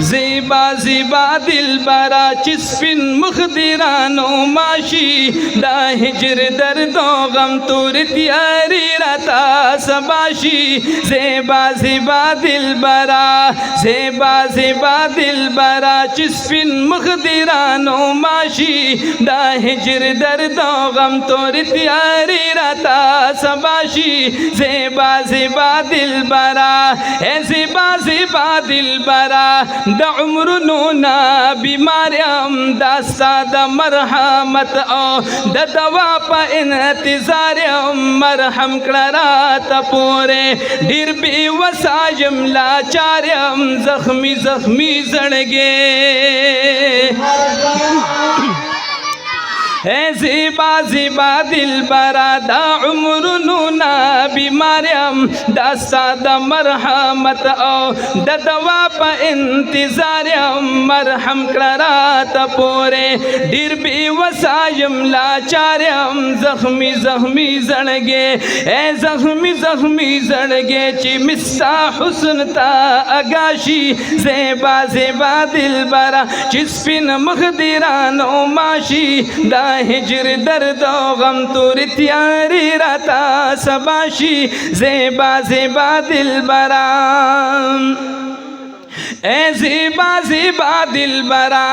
زیبا زیبا دلبرا چې سپین مخ دې رانماشي دا هجر درد و غم تور تیارې راته سبا شي زیبا زیبا دلبرا زیبا زیبا دلبرا چې سپین مخ دې رانماشي دا هجر درد و غم تور تیارې راته سبا شي زیبا زیبا دلبرا اے زیبا زیبا دلبرا د عمرونو نا بیماریم داستا د مرحمت او د دوا په انتظار مرهم کړه راته پورې ډېر بې وسه یم لاچار یم زخمي زخمي زړګی اے زیبا زیبا دلبرا دا عمرونو نا بیماریم داستا د مرحمت او د دوا په انتظار مرهم کړه راته پورې ډېر بې وسه یم لاچار یم زخمي زخمي زړګی اے زخمي زخمي زړګی چې مستا حسن ته اګاشي زیبا زیبا دلبرا چې سپین مخ دې رانماشي دا ہجر درد و غم تور تیاری راتا سباشی زیبا زیبا دلبرا اے زیبا زیبا دلبرا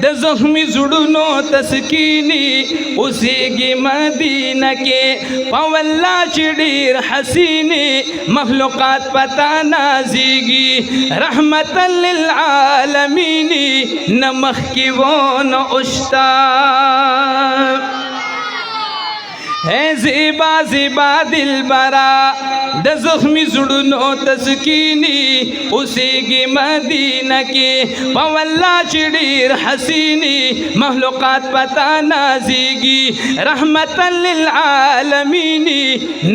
د زخمی زړونو تسکینی اوسېږي مدینه کې په والله چې ډېر حسینې مخلوقات پتا نازیږي رحمتا للعالمین نه مخکې و نه اوشتا اے زیبا زیبا دلبرا د زخمی زړونو تسکینی اوسېږي مدینه کې په والله چې ډېر حسینې مخلوقات پتا نازیږي رحمتا للعالمین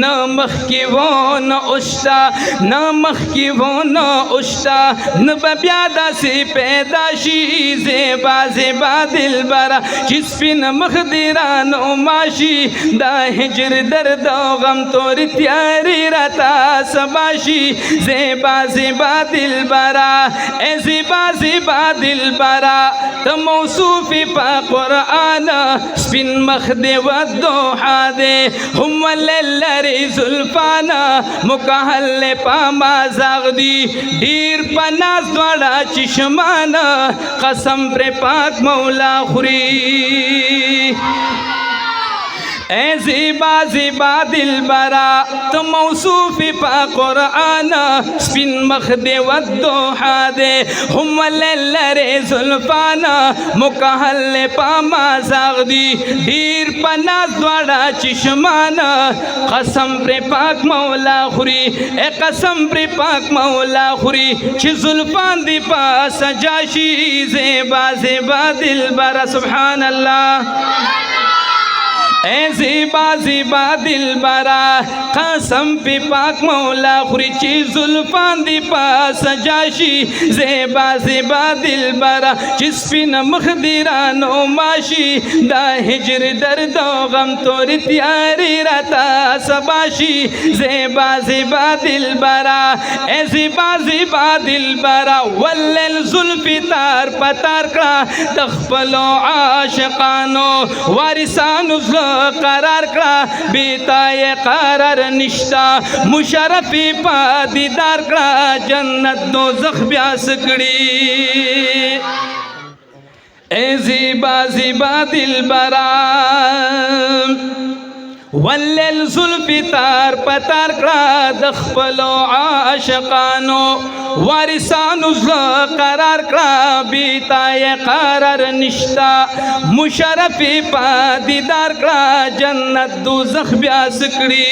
نه مخکې و نه اوشتا نه مخکې و نه اوشتا نه به بیا داسې پیدا شي زیبا زیبا دلبرا چې سپین مخ دې رانماشي دا ہجر درد و غم تور تیاری راتا سباشی زیبا زیبا دلبرا اے زیبا زیبا دلبرا تا موصوفی پا قرآن سپین مخ دے و دوحا دے ہم واللری زلفانا مکحل پا مازاغ دی دیر پا ناز دوڑا چشمانا قسم پر پاک مولا خوری اے زیبا زیبا دلبرا تو موصوفی پا قرآن سپین مخ دے والدوحا دے ہم واللری زلفانا مکحل پا مازاغ دی دیر پا ناز دوڑا چشمانا قسم پر پاک مولا خوری اے قسم پر پاک مولا خوری چھ زلفان دی پا سجاشی زیبا زیبا دلبرا سبحان اللہ اے زیبا زیبا دلبرا قسم پی پاک مولا خوری چی زلفان دی پا سجاشی زیبا زیبا دلبرا چی سپین مخ دی رانماشی دا ہجر درد و غم تور تیاری راتا سباشی زیبا زیبا دلبرا اے زیبا زیبا دلبرا واللیل زلفی تار پتار کرا تخپلو عاشقانو وارثانو قرار کرا بیتا یہ قرار نشتا مشرفی پا دیدار کرا جنت دوزخ بیاس کڑی اے زیبا زیبا دلبرا واللیل زلفی تار پتار کرا دخپلو عاشقانو وارثانو قرار کرا بیتا یہ قرار نشتا مشرفی پا دیدار کرا جنت دوزخ بیاس کڑی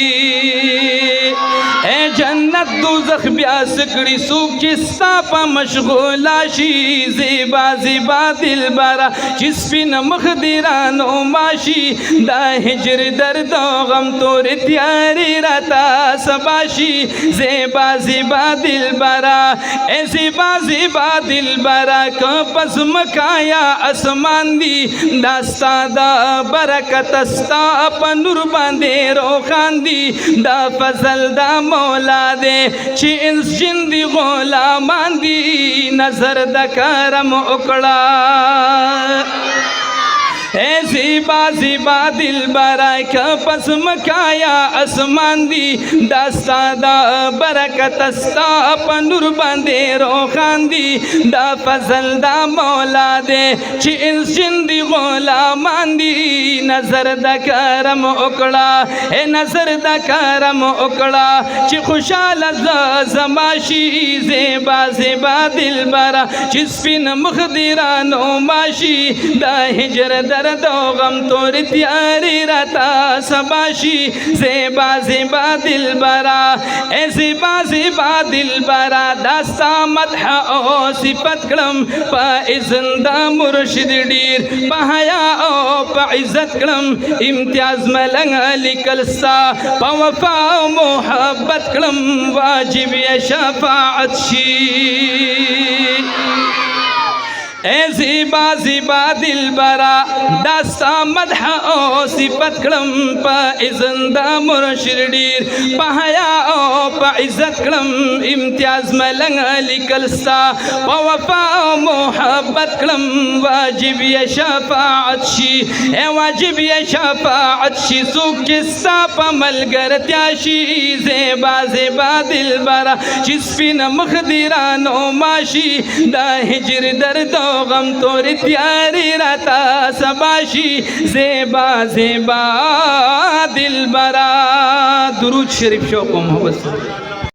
اے جنت دوزخ بیاس کڑی سوک چستا پا مشغولا شی زیبا زیبا دلبرا چس پی نمخ دیرانو ماشی دا ہجر دردو غم تور تیاری راتا سباشی زیبا زیبا دل برا اے زیبا زیبا دل برا کپس مکایا اسمان دی داستا دا برکت استا پا نور باندے روخان دی دا فضل دا مولا دے چی انس جن دی غلامان دی نظر دا کرم اکڑا اے زیبا زیبا دل برای کپس مکایا اسمان دی داستا دا برکت استا پا نور باندے روخان دی دا فضل دا مولا دے چی انس جن دی غلامان دی نظر دا کرم اکڑا اے نظر دا کرم اکڑا چی خوشحال زماشی زیبا زیبا دل برا چی سپین مخدرانو ماشی دا ہجر درد و غم تور تیاری راتا سباشی زیبا زیبا دل برا اے زیبا زیبا دل برا داستا مدح او صفت کلم پا اذن دا مرشد دیر پا حیا او پا عزت کلم امتیاز ملنگ لکلستا پا وفا و محبت کلم واجب یا شفاعت شی اے زیبا زیبا دل برا داستا مدح او صفت کلم پا اذن دا مرشد دیر پا حیا او پا عزت کلم امتیاز ملنگ لکلستا پا وفا او محبت کلم واجب یا شفاعت شی اے واجب یا شفاعت شی سوک چستا پا ملگرتیا شی زیبا زیبا دل برا چسپین مخدرانو ماشی دا ہجر درد غم تور تیاری راتا سباشی زیبا زیبا دل برا درود شریف شوق و محبت